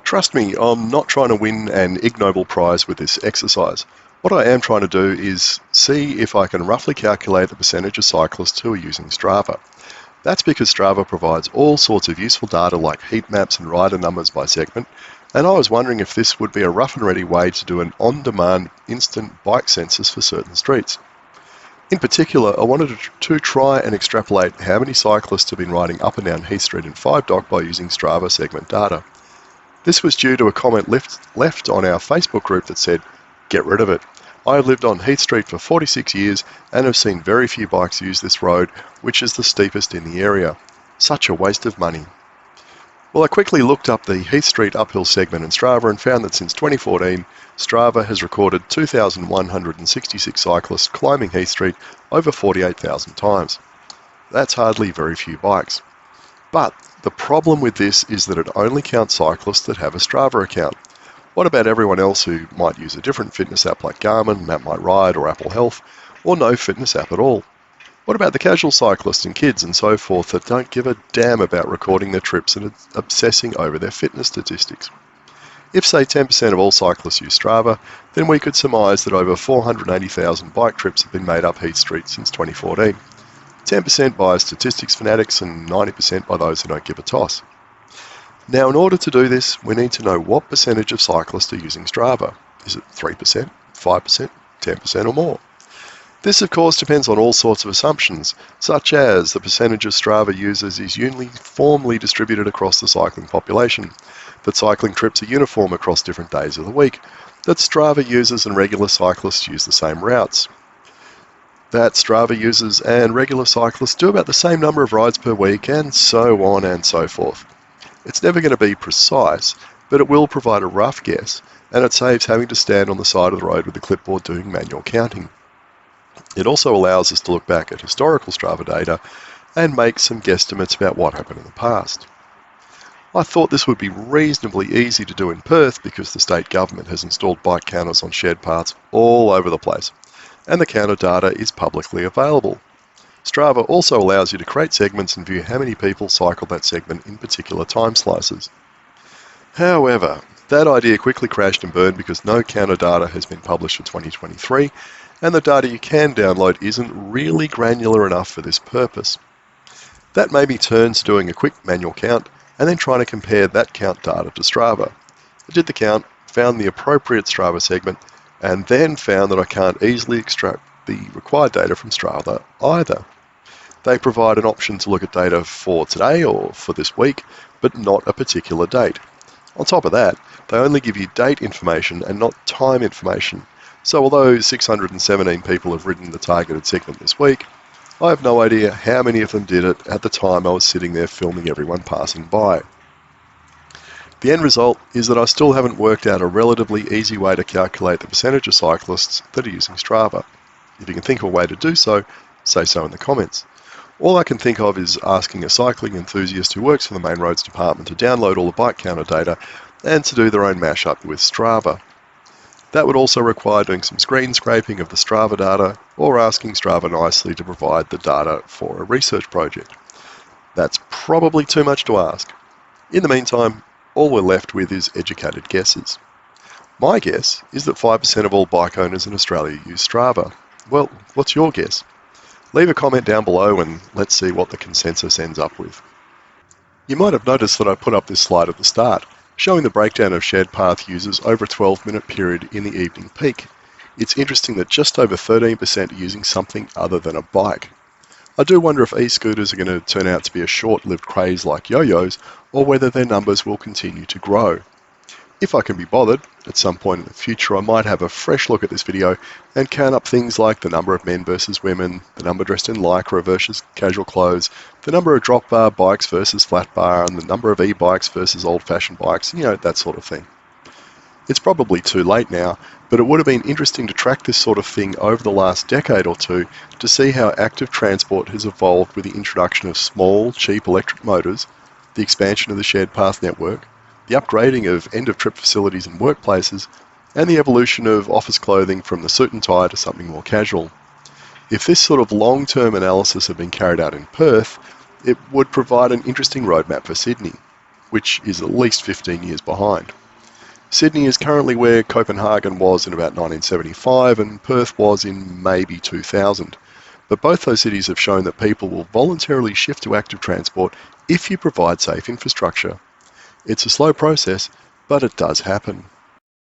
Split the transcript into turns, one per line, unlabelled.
Trust me, I'm not trying to win an ignoble prize with this exercise. What I am trying to do is see if I can roughly calculate the percentage of cyclists who are using Strava. That's because Strava provides all sorts of useful data like heat maps and rider numbers by segment, and I was wondering if this would be a rough and ready way to do an on-demand instant bike census for certain streets. In particular, I wanted to try and extrapolate how many cyclists have been riding up and down Heath Street in 5 Dock by using Strava segment data. This was due to a comment left on our Facebook group that said, "Get rid of it. I have lived on Heath Street for 46 years and have seen very few bikes use this road, which is the steepest in the area. Such a waste of money." Well, I quickly looked up the Heath Street uphill segment in Strava and found that since 2014, Strava has recorded 2,166 cyclists climbing Heath Street over 48,000 times. That's hardly very few bikes. But the problem with this is that it only counts cyclists that have a Strava account. What about everyone else who might use a different fitness app like Garmin, Map My Ride or Apple Health, or no fitness app at all? What about the casual cyclists and kids and so forth that don't give a damn about recording their trips and obsessing over their fitness statistics? If, say, 10% of all cyclists use Strava, then we could surmise that over 480,000 bike trips have been made up Heath Street since 2014. 10% by statistics fanatics and 90% by those who don't give a toss. Now, in order to do this, we need to know what percentage of cyclists are using Strava. Is it 3%, 5%, 10% or more? This, of course, depends on all sorts of assumptions, such as the percentage of Strava users is uniformly distributed across the cycling population, that cycling trips are uniform across different days of the week, that Strava users and regular cyclists use the same routes, that Strava users and regular cyclists do about the same number of rides per week, and so on and so forth. It's never going to be precise, but it will provide a rough guess, and it saves having to stand on the side of the road with a clipboard doing manual counting. It also allows us to look back at historical Strava data and make some guesstimates about what happened in the past. I thought this would be reasonably easy to do in Perth because the state government has installed bike counters on shared paths all over the place, and the counter data is publicly available. Strava also allows you to create segments and view how many people cycle that segment in particular time slices. However, that idea quickly crashed and burned because no counter data has been published for 2023, and the data you can download isn't really granular enough for this purpose. That made me turn to doing a quick manual count and then trying to compare that count data to Strava. I did the count, found the appropriate Strava segment, and then found that I can't easily extract the required data from Strava either. They provide an option to look at data for today or for this week, but not a particular date. On top of that, they only give you date information and not time information. So although 617 people have ridden the targeted segment this week, I have no idea how many of them did it at the time I was sitting there filming everyone passing by. The end result is that I still haven't worked out a relatively easy way to calculate the percentage of cyclists that are using Strava. If you can think of a way to do so, say so in the comments. All I can think of is asking a cycling enthusiast who works for the Main Roads Department to download all the bike counter data and to do their own mashup with Strava. That would also require doing some screen scraping of the Strava data or asking Strava nicely to provide the data for a research project. That's probably too much to ask. In the meantime, all we're left with is educated guesses. My guess is that 5% of all bike owners in Australia use Strava. Well, what's your guess? Leave a comment down below and let's see what the consensus ends up with. You might have noticed that I put up this slide at the start, showing the breakdown of shared path users over a 12-minute period in the evening peak. It's interesting that just over 13% are using something other than a bike. I do wonder if e-scooters are going to turn out to be a short-lived craze like yo-yos, or whether their numbers will continue to grow. If I can be bothered, at some point in the future I might have a fresh look at this video and count up things like the number of men versus women, the number dressed in lycra versus casual clothes, the number of drop bar bikes versus flat bar, and the number of e-bikes versus old-fashioned bikes, that sort of thing. It's probably too late now, but it would have been interesting to track this sort of thing over the last decade or two to see how active transport has evolved with the introduction of small, cheap electric motors, the expansion of the shared path network, the upgrading of end-of-trip facilities and workplaces, and the evolution of office clothing from the suit and tie to something more casual. If this sort of long-term analysis had been carried out in Perth, it would provide an interesting roadmap for Sydney. which is at least 15 years behind. Sydney is currently where Copenhagen was in about 1975 and Perth was in maybe 2000. But both those cities have shown that people will voluntarily shift to active transport if you provide safe infrastructure. It's a slow process, but it does happen.